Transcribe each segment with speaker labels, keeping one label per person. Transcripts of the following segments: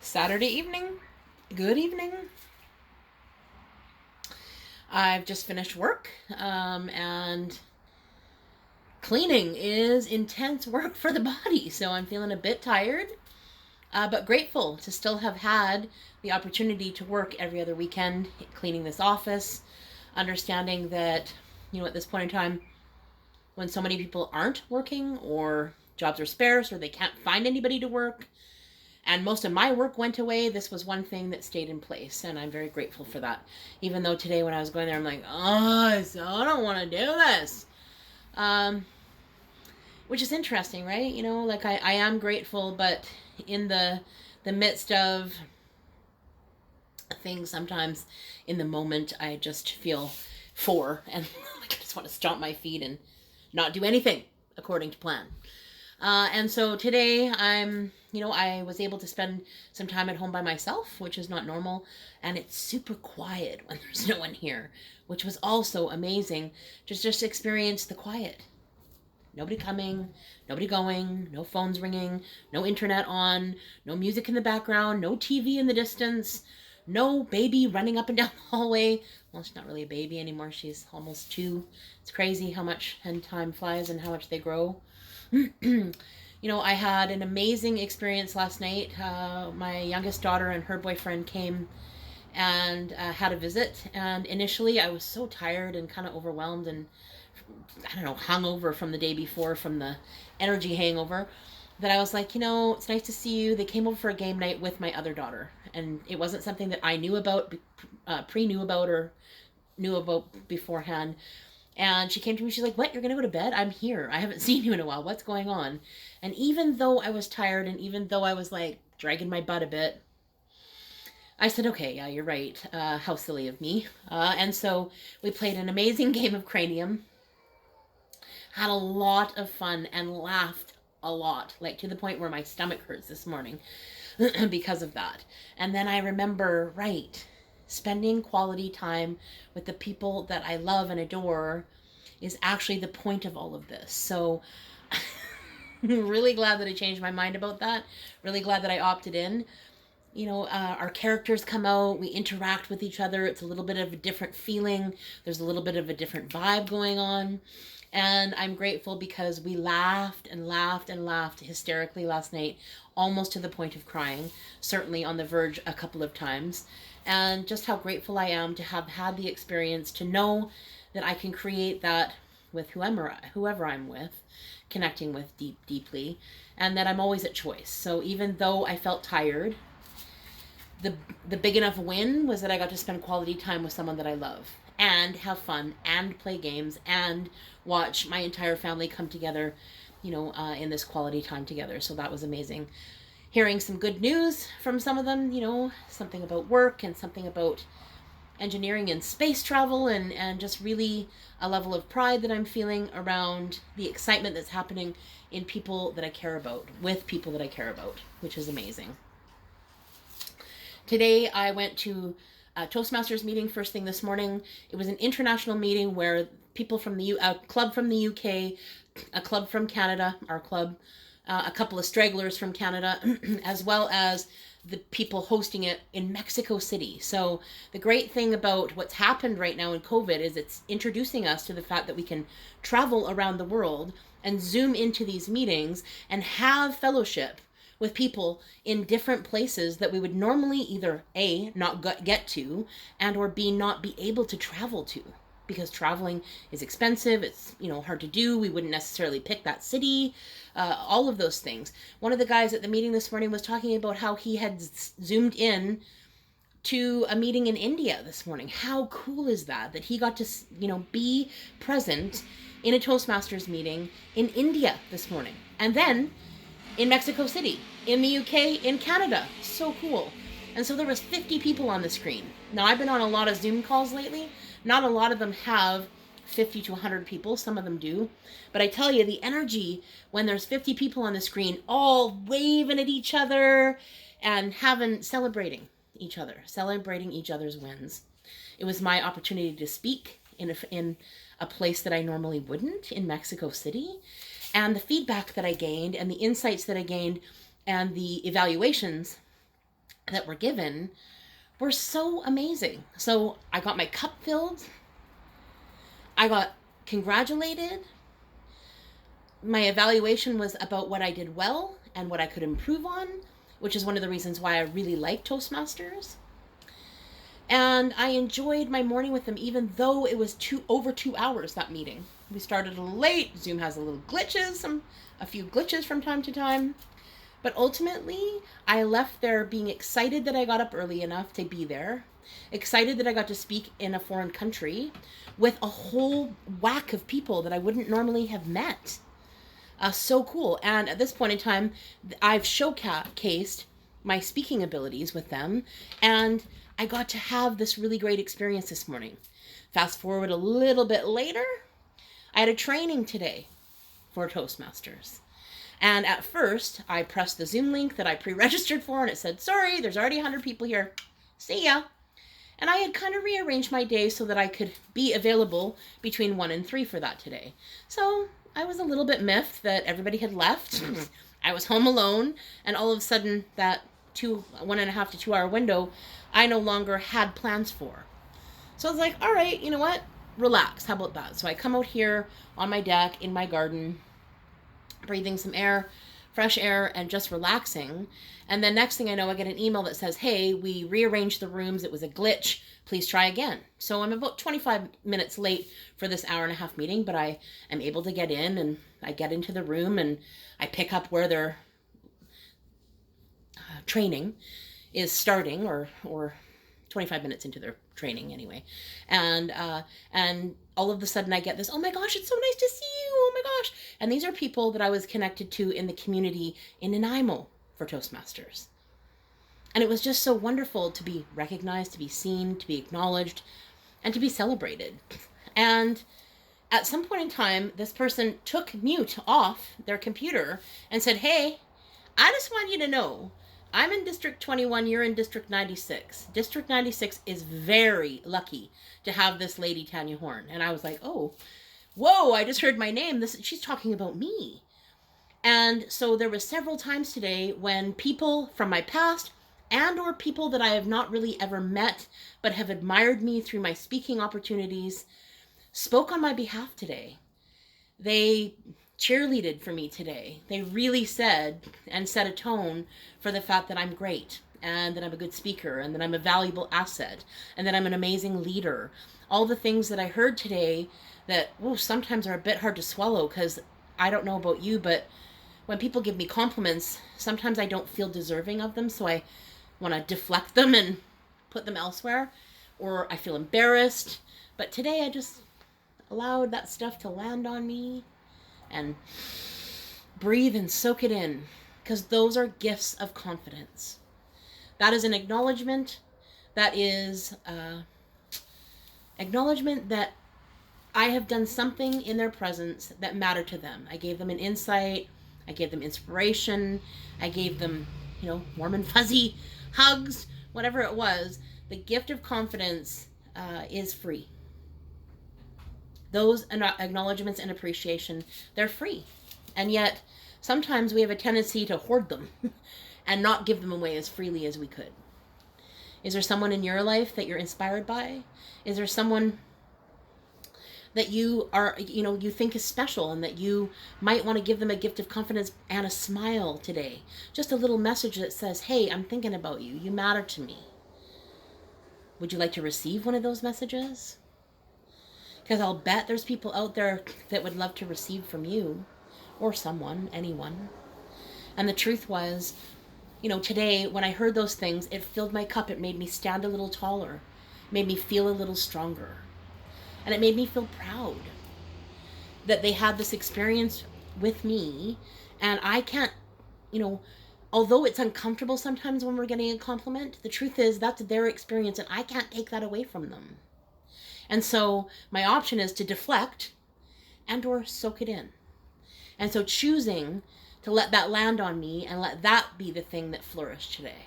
Speaker 1: Saturday evening. Good evening. I've just finished work, and cleaning is intense work for the body, so I'm feeling a bit tired, but grateful to still have had the opportunity to work every other weekend cleaning this office, understanding that, at this point in time, when so many people aren't working or jobs are sparse or they can't find anybody to work, and most of my work went away, this was one thing that stayed in place, and I'm very grateful for that. Even though today when I was going there, I'm like, I don't want to do this. Which is interesting, right? Like I am grateful, but in the midst of things, sometimes in the moment, I just feel and I just want to stomp my feet and not do anything according to plan. And so today I was able to spend some time at home by myself, which is not normal. And it's super quiet when there's no one here, which was also amazing to just experience the quiet. Nobody coming, nobody going, no phones ringing, no internet on, no music in the background, no TV in the distance, no baby running up and down the hallway. Well, she's not really a baby anymore. She's almost 2. It's crazy how much time flies and how much they grow. I had an amazing experience last night. My youngest daughter and her boyfriend came and had a visit. And initially, I was so tired and kind of overwhelmed and, I don't know, hungover from the day before, from the energy hangover, that I was like, it's nice to see you. They came over for a game night with my other daughter. And it wasn't something that I knew about, knew about beforehand. And she came to me, she's like, what, you're going to go to bed? I'm here. I haven't seen you in a while. What's going on? And even though I was tired and even though I was like dragging my butt a bit, I said, okay, yeah, you're right. How silly of me. And so we played an amazing game of Cranium, had a lot of fun and laughed a lot, like to the point where my stomach hurts this morning because of that. And then I remember, spending quality time with the people that I love and adore is actually the point of all of this. So really glad that I changed my mind about that. Really glad that I opted in. Our characters come out, we interact with each other. It's a little bit of a different feeling. There's a little bit of a different vibe going on. And I'm grateful because we laughed and laughed and laughed hysterically last night, almost to the point of crying, certainly on the verge a couple of times. And just how grateful I am to have had the experience, to know that I can create that with whoever I'm with, connecting with deeply, and that I'm always at choice. So even though I felt tired, the big enough win was that I got to spend quality time with someone that I love and have fun and play games and watch my entire family come together, in this quality time together. So that was amazing. Hearing some good news from some of them, something about work and something about engineering and space travel, and just really a level of pride that I'm feeling around the excitement that's happening in people that I care about, with people that I care about, which is amazing. Today I went to a Toastmasters meeting first thing this morning. It was an international meeting where people from a club from the UK, a club from Canada, our club, a couple of stragglers from Canada, as well as the people hosting it in Mexico City. So the great thing about what's happened right now in COVID is it's introducing us to the fact that we can travel around the world and Zoom into these meetings and have fellowship with people in different places that we would normally either A, not get to, and or B, not be able to travel to, because traveling is expensive. It's, hard to do. We wouldn't necessarily pick that city, all of those things. One of the guys at the meeting this morning was talking about how he had zoomed in to a meeting in India this morning. How cool is that he got to, be present in a Toastmasters meeting in India this morning. And then in Mexico City, in the UK, in Canada. So cool. And so there was 50 people on the screen. Now, I've been on a lot of Zoom calls lately. Not a lot of them have 50 to 100 people. Some of them do. But I tell you, the energy when there's 50 people on the screen all waving at each other and celebrating each other's wins. It was my opportunity to speak in a place that I normally wouldn't, in Mexico City. And the feedback that I gained and the insights that I gained and the evaluations that were given were so amazing. So I got my cup filled. I got congratulated. My evaluation was about what I did well and what I could improve on, which is one of the reasons why I really like Toastmasters. And I enjoyed my morning with them, even though it was over 2 hours, that meeting. We started a little late. Zoom has a few glitches from time to time. But ultimately, I left there being excited that I got up early enough to be there, excited that I got to speak in a foreign country with a whole whack of people that I wouldn't normally have met. So cool. And at this point in time, I've showcased my speaking abilities with them, and I got to have this really great experience this morning. Fast forward a little bit later, I had a training today for Toastmasters. And at first, I pressed the Zoom link that I pre-registered for, and it said, sorry, there's already 100 people here. See ya. And I had kind of rearranged my day so that I could be available between 1 and 3 for that today. So I was a little bit miffed that everybody had left. I was home alone, and all of a sudden that 1.5 to 2 hour window, I no longer had plans for. So I was like, all right, you know what? Relax. How about that? So I come out here on my deck in my garden, breathing some air, fresh air, and just relaxing. And then next thing I know, I get an email that says, hey, we rearranged the rooms. It was a glitch. Please try again. So I'm about 25 minutes late for this 1.5 hour meeting, but I am able to get in, and I get into the room and I pick up where their training is starting, or 25 minutes into their training anyway. And all of a sudden I get this, oh my gosh, it's so nice to see you. Oh my gosh. And these are people that I was connected to in the community in Nanaimo for Toastmasters. And it was just so wonderful to be recognized, to be seen, to be acknowledged, and to be celebrated. And at some point in time, this person took mute off their computer and said, hey, I just want you to know, I'm in District 21, you're in District 96. District 96 is very lucky to have this lady, Tanya Horn. And I was like, oh, whoa, I just heard my name. She's talking about me. And so there were several times today when people from my past and or people that I have not really ever met but have admired me through my speaking opportunities spoke on my behalf today. They cheerleaded for me today. They really said and set a tone for the fact that I'm great, and that I'm a good speaker, and that I'm a valuable asset, and that I'm an amazing leader. All the things that I heard today that sometimes are a bit hard to swallow, because I don't know about you, but when people give me compliments, sometimes I don't feel deserving of them, so I want to deflect them and put them elsewhere, or I feel embarrassed. But today I just allowed that stuff to land on me and breathe and soak it in, because those are gifts of confidence. That is an acknowledgement. That is acknowledgement that I have done something in their presence that mattered to them. I gave them an insight. I gave them inspiration. I gave them, warm and fuzzy hugs, whatever it was. The gift of confidence is free. Those acknowledgements and appreciation, they're free. And yet, sometimes we have a tendency to hoard them and not give them away as freely as we could. Is there someone in your life that you're inspired by? Is there someone that you are, you think is special, and that you might want to give them a gift of confidence and a smile today? Just a little message that says, hey, I'm thinking about you. You matter to me. Would you like to receive one of those messages? Because I'll bet there's people out there that would love to receive from you, or someone, anyone. And the truth was, today when I heard those things, it filled my cup. It made me stand a little taller. It made me feel a little stronger. And it made me feel proud that they had this experience with me. And I can't, although it's uncomfortable sometimes when we're getting a compliment, the truth is that's their experience, and I can't take that away from them. And so my option is to deflect and or soak it in. And so choosing to let that land on me and let that be the thing that flourished today.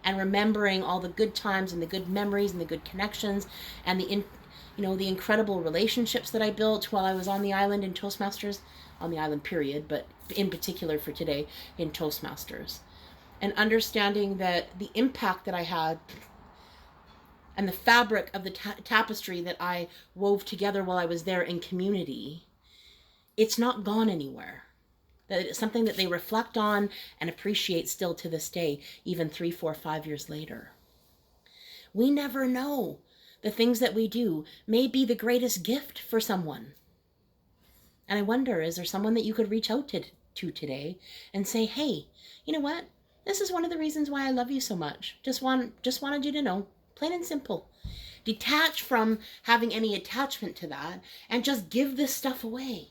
Speaker 1: And remembering all the good times and the good memories and the good connections and the incredible relationships that I built while I was on the island in Toastmasters, on the island period, but in particular for today in Toastmasters. and understanding that the impact that I had and the fabric of the tapestry that I wove together while I was there in community, it's not gone anywhere. That it's something that they reflect on and appreciate still to this day, even 3, 4, 5 years later. We never know. The things that we do may be the greatest gift for someone. And I wonder, is there someone that you could reach out to today and say, hey, you know what? This is one of the reasons why I love you so much. Just wanted you to know, plain and simple. Detach from having any attachment to that and just give this stuff away.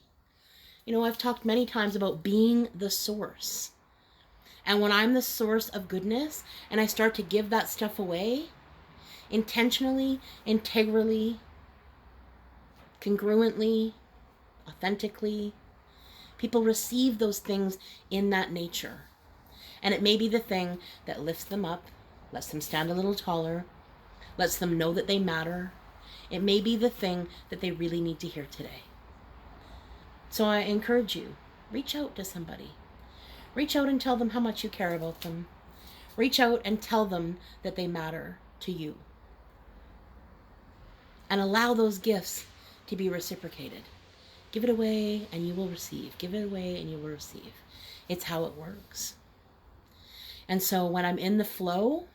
Speaker 1: You know, I've talked many times about being the source. And when I'm the source of goodness and I start to give that stuff away, intentionally, integrally, congruently, authentically, people receive those things in that nature. And it may be the thing that lifts them up, lets them stand a little taller, lets them know that they matter. It may be the thing that they really need to hear today. So I encourage you, reach out to somebody. Reach out and tell them how much you care about them. Reach out and tell them that they matter to you. And allow those gifts to be reciprocated. Give it away and you will receive. Give it away and you will receive. It's how it works. And so when I'm in the flow,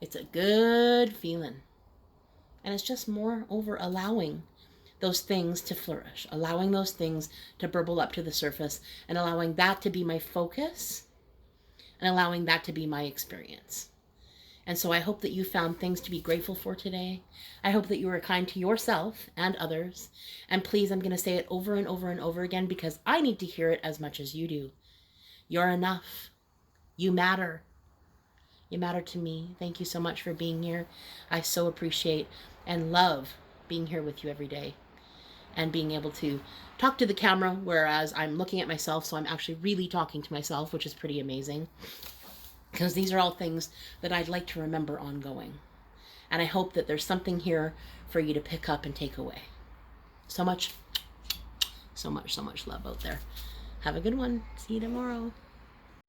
Speaker 1: it's a good feeling. And it's just more over allowing those things to flourish, allowing those things to burble up to the surface, and allowing that to be my focus, and allowing that to be my experience. And so I hope that you found things to be grateful for today. I hope that you were kind to yourself and others. And please, I'm going to say it over and over and over again because I need to hear it as much as you do. You're enough. You matter. You matter to me. Thank you so much for being here. I so appreciate and love being here with you every day and being able to talk to the camera, whereas I'm looking at myself, so I'm actually really talking to myself, which is pretty amazing. Because these are all things that I'd like to remember ongoing. And I hope that there's something here for you to pick up and take away. So much love out there. Have a good one. See you tomorrow.